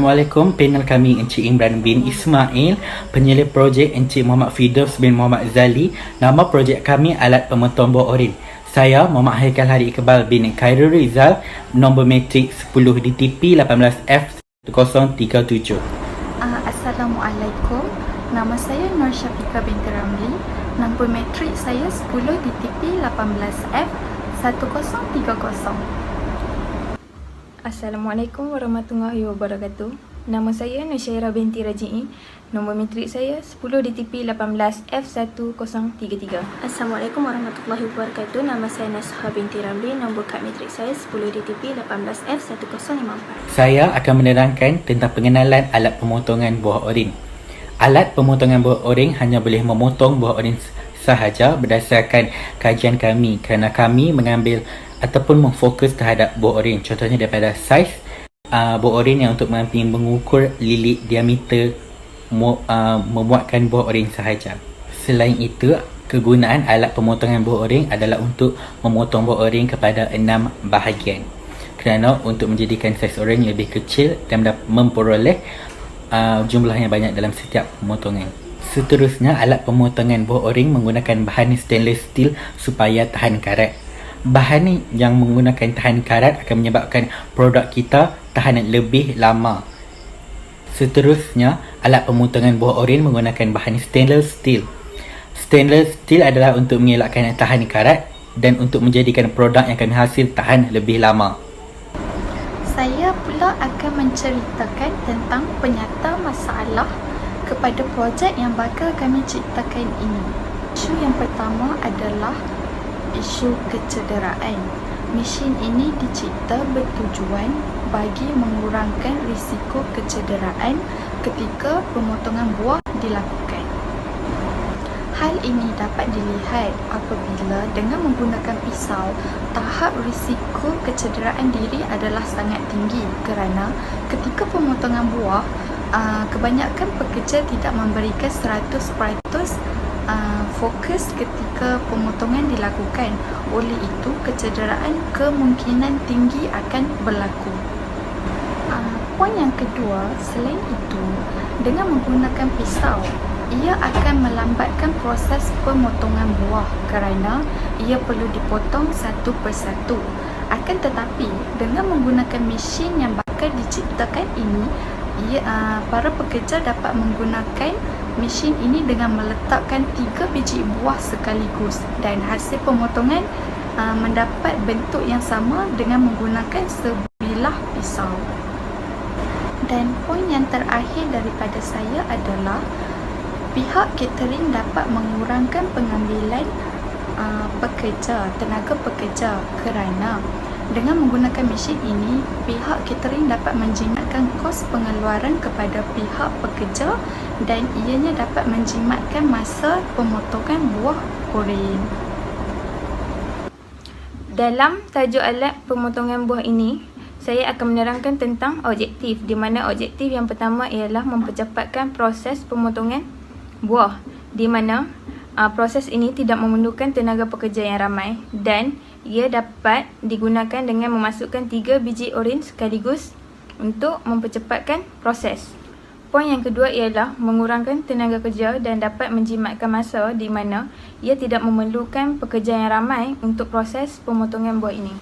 Assalamualaikum, panel kami Encik Imran bin Ismail, penyelidik projek Encik Muhammad Firdaus bin Muhammad Zali. Nama projek kami alat pemotong buah oren. Saya Muhammad Haikal Hari Iqbal bin Khairul Rizal, nombor matrik 10 DTP 18F1037. Assalamualaikum, nama saya Nur Syafiqah binti Ramli, nombor matrik saya 10 DTP 18F1030. Assalamualaikum warahmatullahi wabarakatuh. Nama saya Nusyairah binti Raji'i. Nombor matrik saya 10 DTP 18F1033. Assalamualaikum warahmatullahi wabarakatuh. Nama saya Nasha binti Ramli. Nombor kad matrik saya 10 DTP 18F1054. Saya akan menerangkan tentang pengenalan alat pemotongan buah oren. Alat pemotongan buah oren hanya boleh memotong buah oren sahaja berdasarkan kajian kami, kerana kami mengambil ataupun memfokus terhadap buah oren. Contohnya daripada saiz buah oren yang untuk mampu mengukur lilit diameter memuatkan buah oren sahaja. Selain itu, kegunaan alat pemotongan buah oren adalah untuk memotong buah oren kepada 6 bahagian, kerana untuk menjadikan saiz oren lebih kecil dan memperoleh jumlah yang banyak dalam setiap pemotongan. Seterusnya, alat pemotongan buah oren menggunakan bahan stainless steel supaya tahan karat. Bahan yang menggunakan tahan karat akan menyebabkan produk kita tahan lebih lama. Seterusnya, alat pemotongan buah oren menggunakan bahan stainless steel. Stainless steel adalah untuk mengelakkan tahan karat dan untuk menjadikan produk yang akan hasil tahan lebih lama. Saya pula akan menceritakan tentang penyata masalah kepada projek yang bakal kami ciptakan ini. Isu yang pertama adalah isu kecederaan. Mesin ini dicipta bertujuan bagi mengurangkan risiko kecederaan ketika pemotongan buah dilakukan. Hal ini dapat dilihat apabila dengan menggunakan pisau, tahap risiko kecederaan diri adalah sangat tinggi, kerana ketika pemotongan buah, kebanyakan pekerja tidak memberikan 100% fokus ketika pemotongan dilakukan. Oleh itu, kecederaan kemungkinan tinggi akan berlaku. Poin yang kedua, selain itu, dengan menggunakan pisau, ia akan melambatkan proses pemotongan buah kerana ia perlu dipotong satu persatu. Akan tetapi, dengan menggunakan mesin yang bakal diciptakan ini, para pekerja dapat menggunakan mesin ini dengan meletakkan 3 biji buah sekaligus dan hasil pemotongan mendapat bentuk yang sama dengan menggunakan sebilah pisau. Dan poin yang terakhir daripada saya adalah pihak catering dapat mengurangkan pengambilan tenaga pekerja, kerana dengan menggunakan mesin ini, pihak catering dapat menjimatkan kos pengeluaran kepada pihak pekerja dan ianya dapat menjimatkan masa pemotongan buah oren. Dalam tajuk alat pemotongan buah ini, saya akan menerangkan tentang objektif, di mana objektif yang pertama ialah mempercepatkan proses pemotongan buah, di mana proses ini tidak memerlukan tenaga pekerja yang ramai dan ia dapat digunakan dengan memasukkan 3 biji oren sekaligus untuk mempercepatkan proses. Poin yang kedua ialah mengurangkan tenaga kerja dan dapat menjimatkan masa, di mana ia tidak memerlukan pekerja yang ramai untuk proses pemotongan buah ini.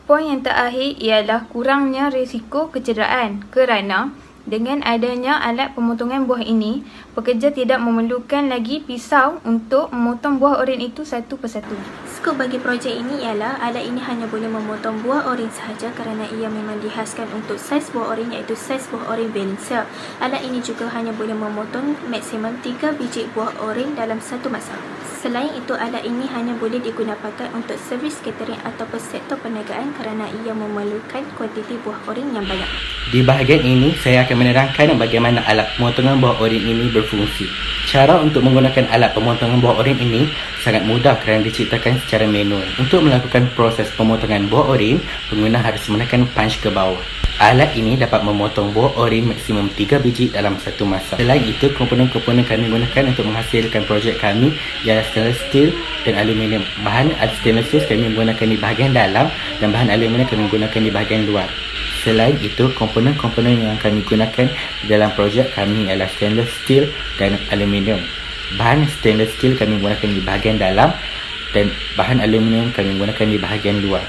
Poin yang terakhir ialah kurangnya risiko kecederaan, kerana dengan adanya alat pemotongan buah ini, pekerja tidak memerlukan lagi pisau untuk memotong buah oren itu satu persatu. Skop bagi projek ini ialah alat ini hanya boleh memotong buah oren sahaja kerana ia memang dihaskan untuk saiz buah oren, iaitu saiz buah oren balancer. Alat ini juga hanya boleh memotong maksimum 3 biji buah oren dalam satu masa. Selain itu, alat ini hanya boleh digunakan untuk servis catering ataupun sektor perniagaan kerana ia memerlukan kuantiti buah oren yang banyak. Di bahagian ini, saya akan menerangkan bagaimana alat pemotongan buah oren ini berfungsi. Cara untuk menggunakan alat pemotongan buah oren ini sangat mudah kerana diciptakan secara manual. Untuk melakukan proses pemotongan buah oren, pengguna harus menekan punch ke bawah. Alat ini dapat memotong buah oren maksimum 3 biji dalam satu masa. Selain itu, komponen-komponen kami gunakan untuk menghasilkan projek kami ialah stainless steel dan aluminium. Bahan stainless steel kami menggunakan di bahagian dalam dan bahan aluminium kami menggunakan di bahagian luar. Selain itu, komponen-komponen yang kami gunakan di dalam projek kami ialah stainless steel dan aluminium. Bahan stainless steel kami gunakan di bahagian dalam dan bahan aluminium kami gunakan di bahagian luar.